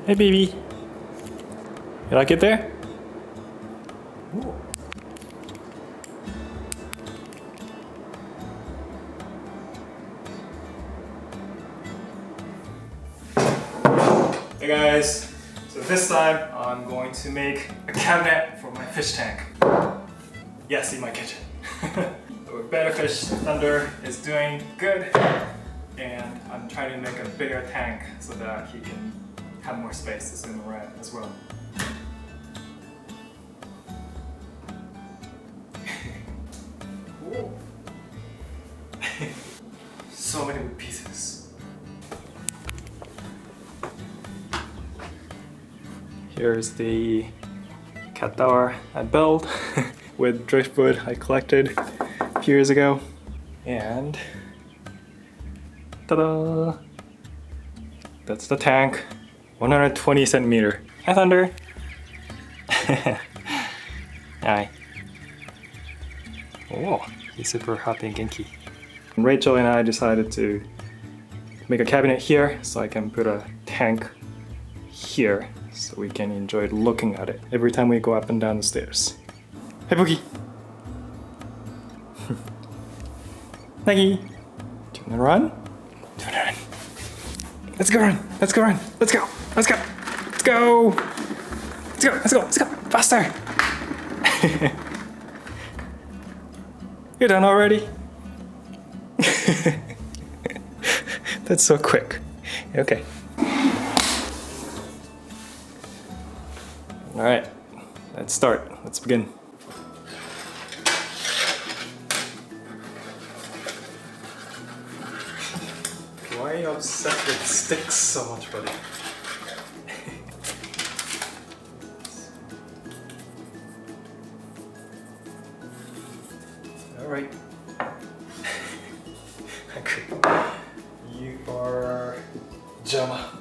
Hey baby. You like it there? Ooh. Hey guys, so this time I'm going to make a cabinet for my fish tank. Yes, in my kitchen. The betta fish Thunder is doing good, and I'm trying to make a bigger tank so that he can have more space to swim around as well. So many wood pieces. Here's the cat tower I built with driftwood I collected a few years ago. And ta-da! That's the tank. 120 centimeter. Hi Thunder! Hi. Oh, he's super happy and genki. Rachel and I decided to make a cabinet here so I can put a tank here so we can enjoy looking at it every time we go up and down the stairs. Hey Boogie! Maggie! Do you wanna run? Do you wanna run? Let's go run! Let's go run! Let's go! Let's go! Let's go! Let's go! Let's go! Let's go! Faster! You're done already? That's so quick. Okay. Alright, let's start. Let's begin. Why are you obsessed with sticks so much, buddy? Alright. Okay. You are Jama.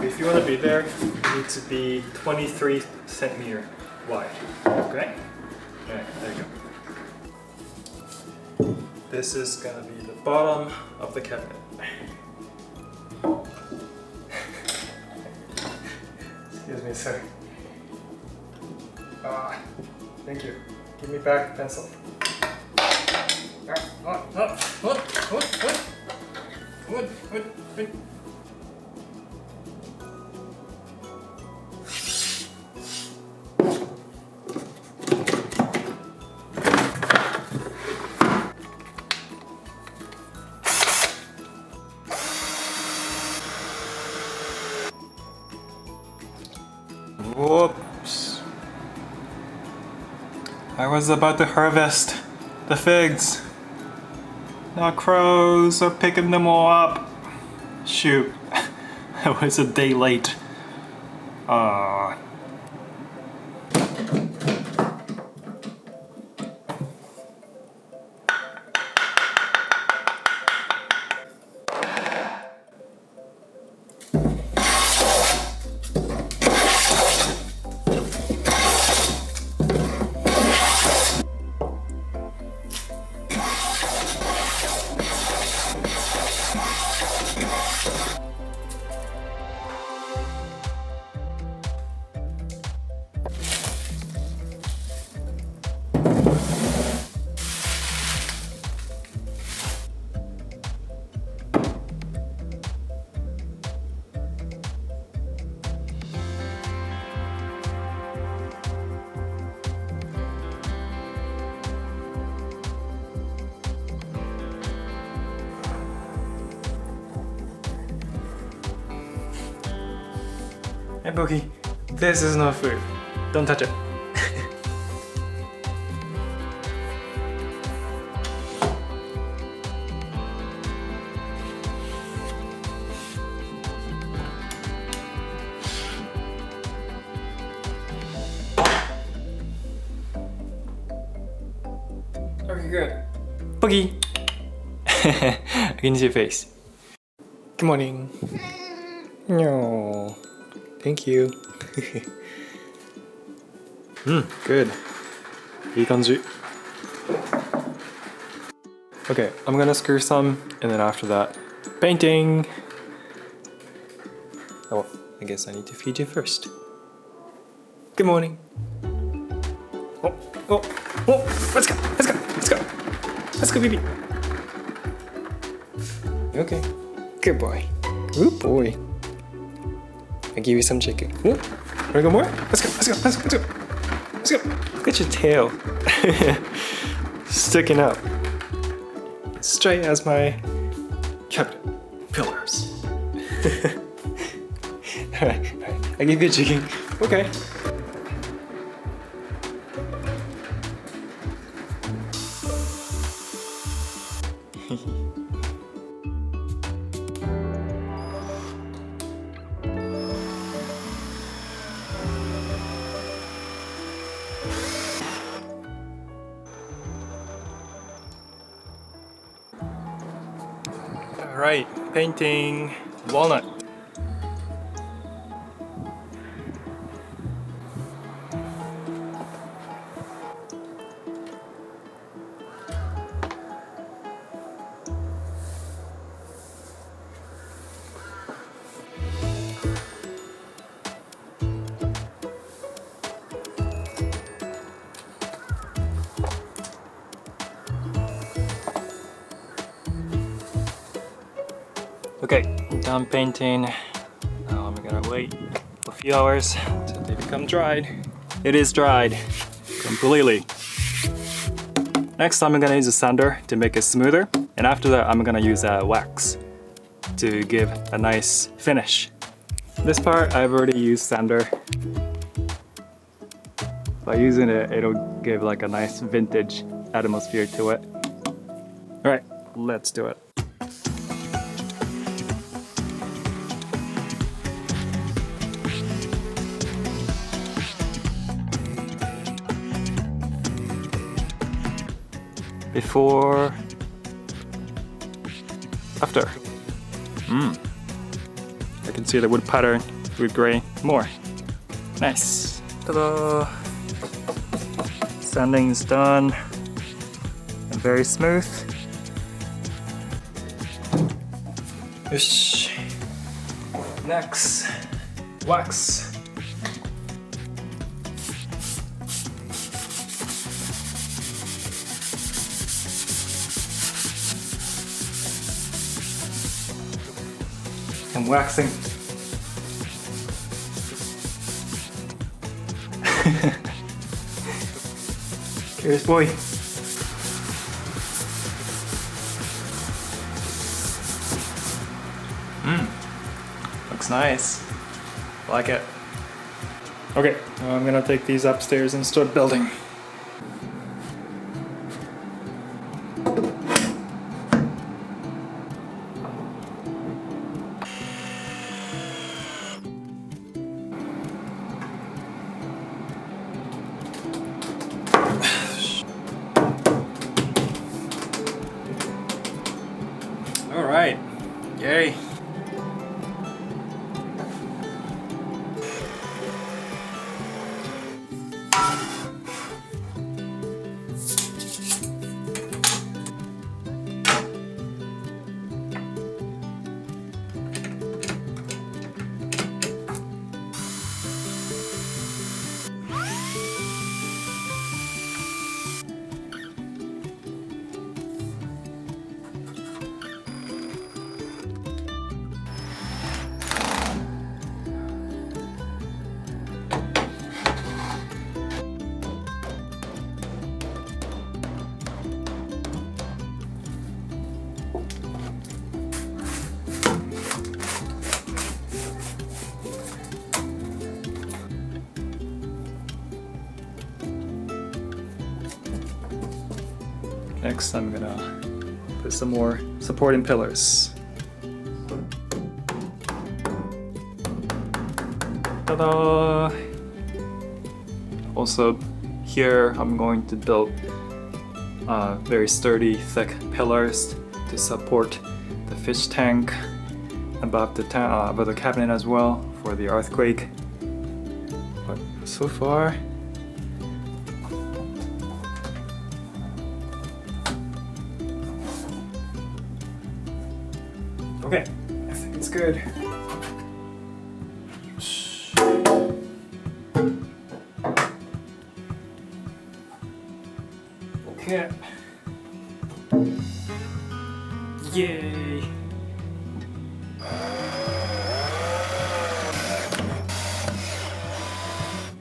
If you want to be there, you need to be 23 centimeter wide. Okay? Alright, there you go. This is gonna be the bottom of the cabinet. Excuse me, sir. Thank you. Give me back the pencil. Whoops. I was about to harvest the figs. Now crows are picking them all up. Shoot. I was a day late. Hey Boogie, this is not food. Don't touch it. Okay, good. Boogie! I can see your face. Good morning. No. Thank you. Good. いい感じ. Okay, I'm gonna screw some, and then after that, painting. Oh, I guess I need to feed you first. Good morning. Oh, oh, oh, let's go, let's go, let's go. Let's go, baby. Okay, good boy. Good boy. I give you some chicken. Ooh. Wanna go more? Let's go, let's go, let's go, let's go. Let's go. Look at your tail. Sticking up. Straight as my cabinet pillars. Alright, I give you a chicken. Okay. Alright, painting walnut. Okay, I'm done painting. Now I'm gonna wait a few hours until they become dried. It is dried completely. Next I'm gonna use a sander to make it smoother, and after that I'm gonna use wax to give a nice finish. This part I've already used sander. By using it, it'll give like a nice vintage atmosphere to it. Alright, let's do it. Before, after. I can see the wood pattern with gray more. Nice. Ta-da! Sanding is done and very smooth. Ish. Next, wax. I'm waxing. Curious boy. Looks nice. Like it. Okay, now I'm gonna take these upstairs and start building. All right, yay. Next, I'm gonna put some more supporting pillars. Ta-da! Also, here I'm going to build very sturdy, thick pillars to support the fish tank above the cabinet as well for the earthquake. But so far, Okay, I think it's good. Okay. Yay!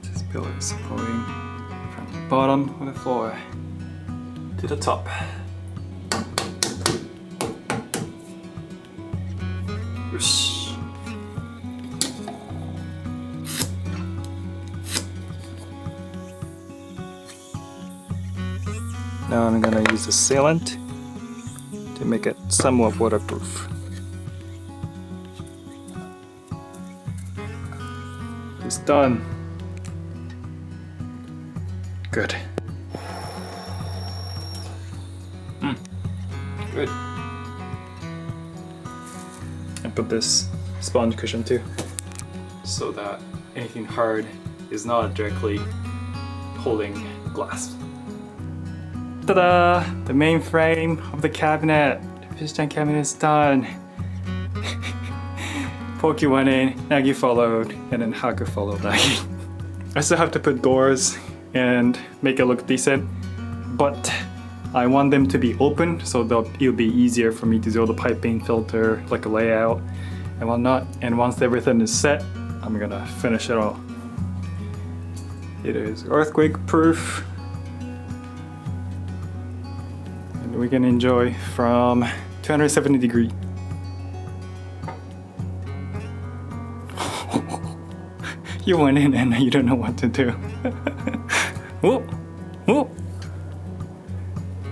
This pillar is supporting from the bottom of the floor to the top. Whoosh. Now I'm gonna use the sealant to make it somewhat waterproof. It's done. Good. Good. And put this sponge cushion too, so that anything hard is not directly holding glass. Ta-da! The main frame of the cabinet. The fish tank cabinet is done. Pokey went in, Nagi followed, and then Haku followed Nagi. I still have to put doors and make it look decent, but I want them to be open so that it'll be easier for me to do all the piping, filter, like a layout and whatnot. And once everything is set, I'm gonna finish it all. It is earthquake proof. And we can enjoy from 270 degrees. You went in and you don't know what to do. Whoop, whoop,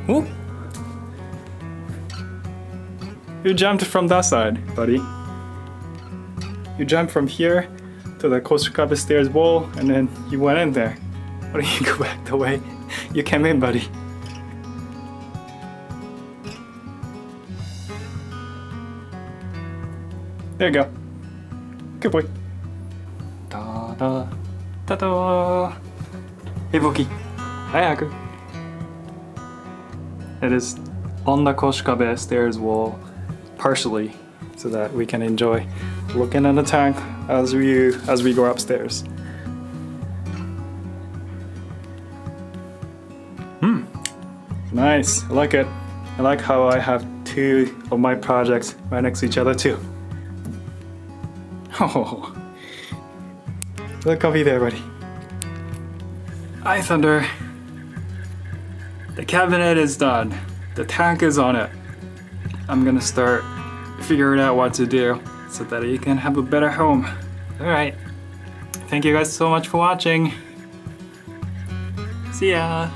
whoop. You jumped from that side, buddy. You jumped from here to the Koshikabe stairs wall and then you went in there. Why don't you go back the way you came in, buddy? There you go. Good boy. Ta-da, ta-da. Hey, Boki. Hi, Haku. It is on the Koshikabe stairs wall, partially, so that we can enjoy looking at the tank as we go upstairs. Nice. I like it. I like how I have two of my projects right next to each other too. Oh, look comfy there, buddy. Hi, Thunder. The cabinet is done. The tank is on it. I'm gonna start figuring out what to do so that you can have a better home. All right. Thank you guys so much for watching. See ya.